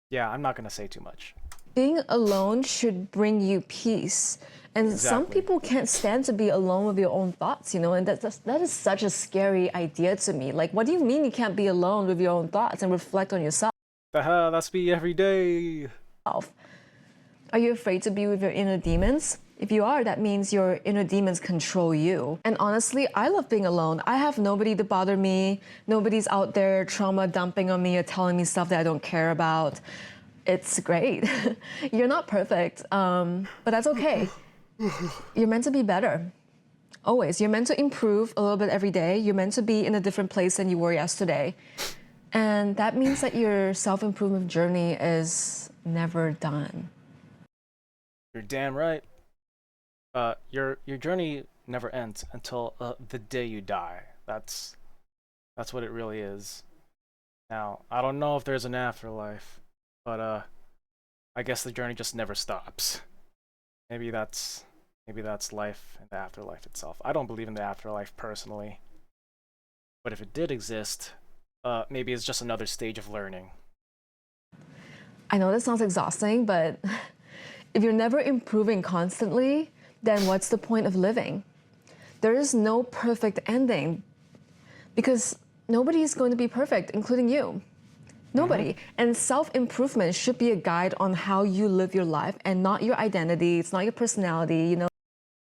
Yeah, I'm not gonna say too much. Being alone should bring you peace. And some Exactly. people can't stand to be alone with your own thoughts, you know, and that is such a scary idea to me. Like, what do you mean you can't be alone with your own thoughts and reflect on yourself? The hell, that's me every day. Are you afraid to be with your inner demons? If you are, that means your inner demons control you. And honestly, I love being alone. I have nobody to bother me. Nobody's out there trauma dumping on me or telling me stuff that I don't care about. It's great. You're not perfect, but that's okay. You're meant to be better. Always. You're meant to improve a little bit every day. You're meant to be in a different place than you were yesterday. And that means that your self-improvement journey is never done. You're damn right. Your journey never ends until the day you die. That's what it really is. Now, I don't know if there's an afterlife, but I guess the journey just never stops. Maybe that's life in the afterlife itself. I don't believe in the afterlife personally, but if it did exist, maybe it's just another stage of learning. I know this sounds exhausting, but if you're never improving constantly, then what's the point of living? There is no perfect ending because nobody is going to be perfect, including you. Nobody. And self-improvement should be a guide on how you live your life and not your identity. It's not your personality, you know.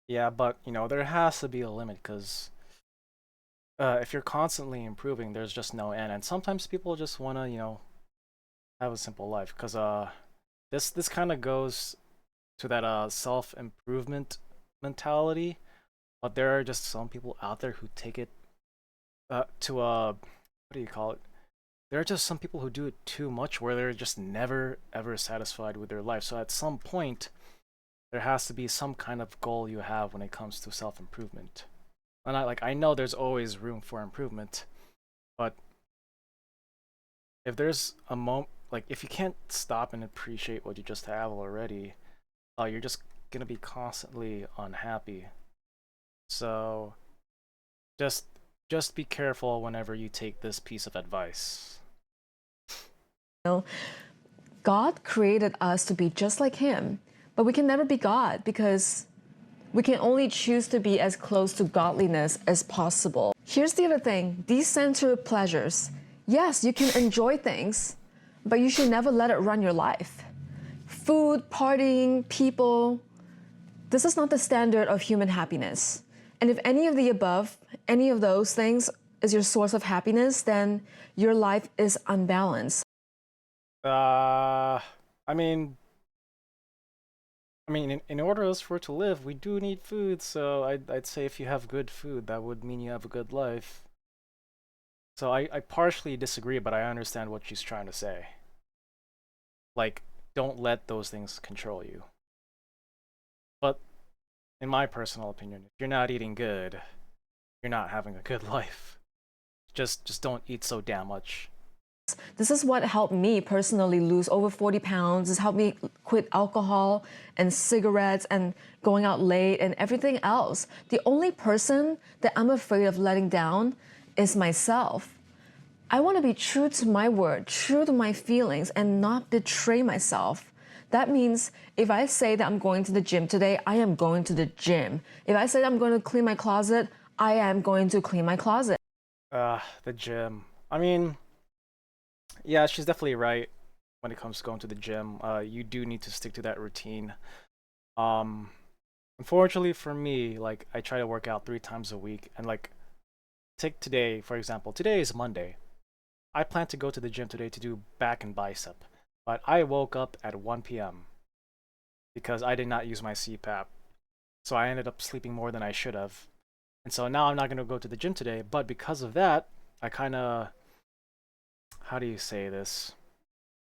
Yeah, but there has to be a limit because if you're constantly improving, there's just no end. And sometimes people just want to, have a simple life because this kind of goes to that self-improvement mentality, but there are just some people out there who take it to what do you call it? There are just some people who do it too much where they're just never ever satisfied with their life. So at some point there has to be some kind of goal you have when it comes to self-improvement. And I know there's always room for improvement, but if there's a moment, like if you can't stop and appreciate what you just have already, you're just gonna be constantly unhappy. So just be careful whenever you take this piece of advice. God created us to be just like him, but we can never be God because we can only choose to be as close to godliness as possible. Here's the other thing, these sensory pleasures. Yes, you can enjoy things, but you should never let it run your life. Food, partying, people, this is not the standard of human happiness. And if any of the above, any of those things is your source of happiness, then your life is unbalanced. I mean, in order for us to live, we do need food. So I'd say if you have good food, that would mean you have a good life. So I partially disagree, but I understand what she's trying to say. Like, don't let those things control you. But in my personal opinion, if you're not eating good, you're not having a good life. Just don't eat so damn much. This is what helped me personally lose over 40 pounds. This helped me quit alcohol and cigarettes and going out late and everything else. The only person that I'm afraid of letting down is myself. I want to be true to my word, true to my feelings, and not betray myself. That means if I say that I'm going to the gym today, I am going to the gym. If I say that I'm going to clean my closet, I am going to clean my closet. The gym. I mean, yeah, she's definitely right when it comes to going to the gym. You do need to stick to that routine. Unfortunately for me, like I try to work out 3 times a week, and like take today, for example. Today is Monday. I plan to go to the gym today to do back and bicep, but I woke up at 1 p.m. because I did not use my CPAP. So I ended up sleeping more than I should have. And so now I'm not going to go to the gym today, but because of that, I kind of, how do you say this?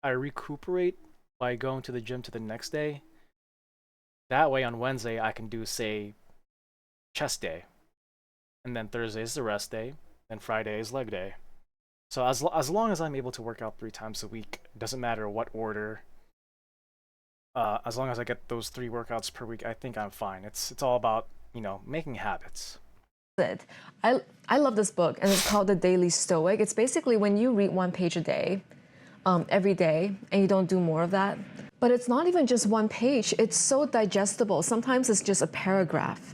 I recuperate by going to the gym to the next day. That way on Wednesday, I can do, say, chest day. And then Thursday is the rest day, and Friday is leg day. So as long as I'm able to work out 3 times a week, it doesn't matter what order, as long as I get those 3 workouts per week, I think I'm fine. It's all about, making habits. I love this book, and it's called The Daily Stoic. It's basically when you read 1 page a day, every day, and you don't do more of that. But it's not even just 1 page. It's so digestible. Sometimes it's just a paragraph,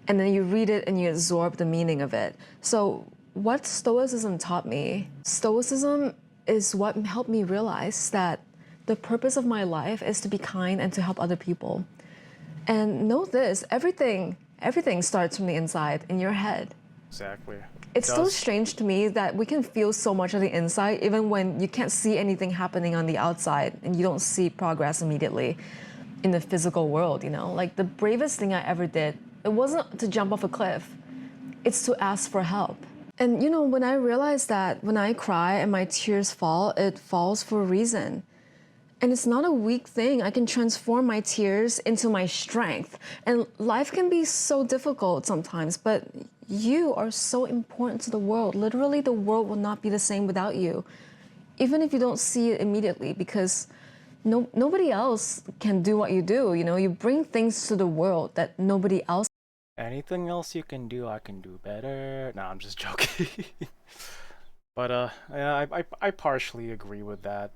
and then you read it and you absorb the meaning of it. So what Stoicism taught me, Stoicism is what helped me realize that the purpose of my life is to be kind and to help other people. And know this, everything starts from the inside, in your head. Exactly. It's so strange to me that we can feel so much on the inside, even when you can't see anything happening on the outside and you don't see progress immediately. in the physical world, you know? Like the bravest thing I ever did, it wasn't to jump off a cliff, it's to ask for help. And you know, when I realized that when I cry and my tears fall, it falls for a reason. And it's not a weak thing. I can transform my tears into my strength. And life can be so difficult sometimes, but you are so important to the world. Literally, the world will not be the same without you, even if you don't see it immediately, because nobody else can do what you do. You know, you bring things to the world that nobody else. Anything else you can do, I can do better. No, I'm just joking. But yeah, I partially agree with that.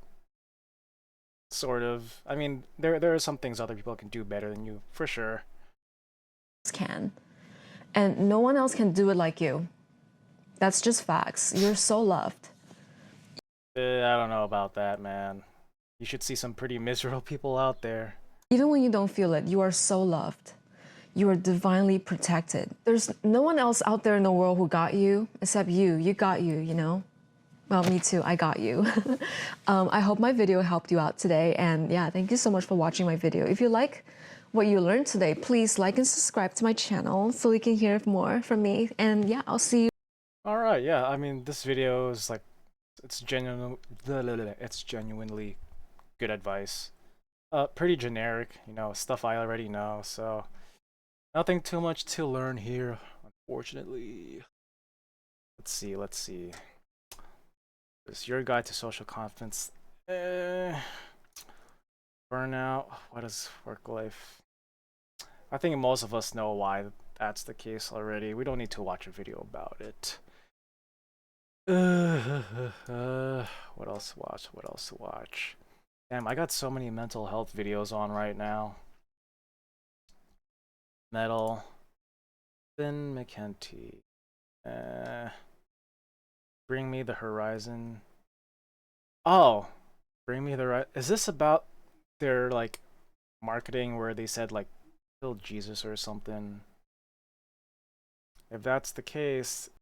Sort of. I mean, there are some things other people can do better than you, for sure. Can. And no one else can do it like you. That's just facts. You're so loved. I don't know about that, man. You should see some pretty miserable people out there. Even when you don't feel it, you are so loved. You are divinely protected. There's no one else out there in the world who got you except you. You got you, you know? Well, me too, I got you. I hope my video helped you out today. And yeah, thank you so much for watching my video. If you like what you learned today, please like and subscribe to my channel so you can hear more from me. And yeah, I'll see you. All right, yeah. I mean, this video is like, it's genuinely good advice. Pretty generic, you know, stuff I already know. So nothing too much to learn here, unfortunately. Let's see. It's your guide to social confidence. Burnout. What is work life? I think most of us know why that's the case already. We don't need to watch a video about it. What else to watch? What else to watch? Damn, I got so many mental health videos on right now. Metal. Finn McKenty. Bring Me the Horizon. Oh, Bring Me the Horizon. Is this about their like marketing where they said like kill Jesus or something? If that's the case,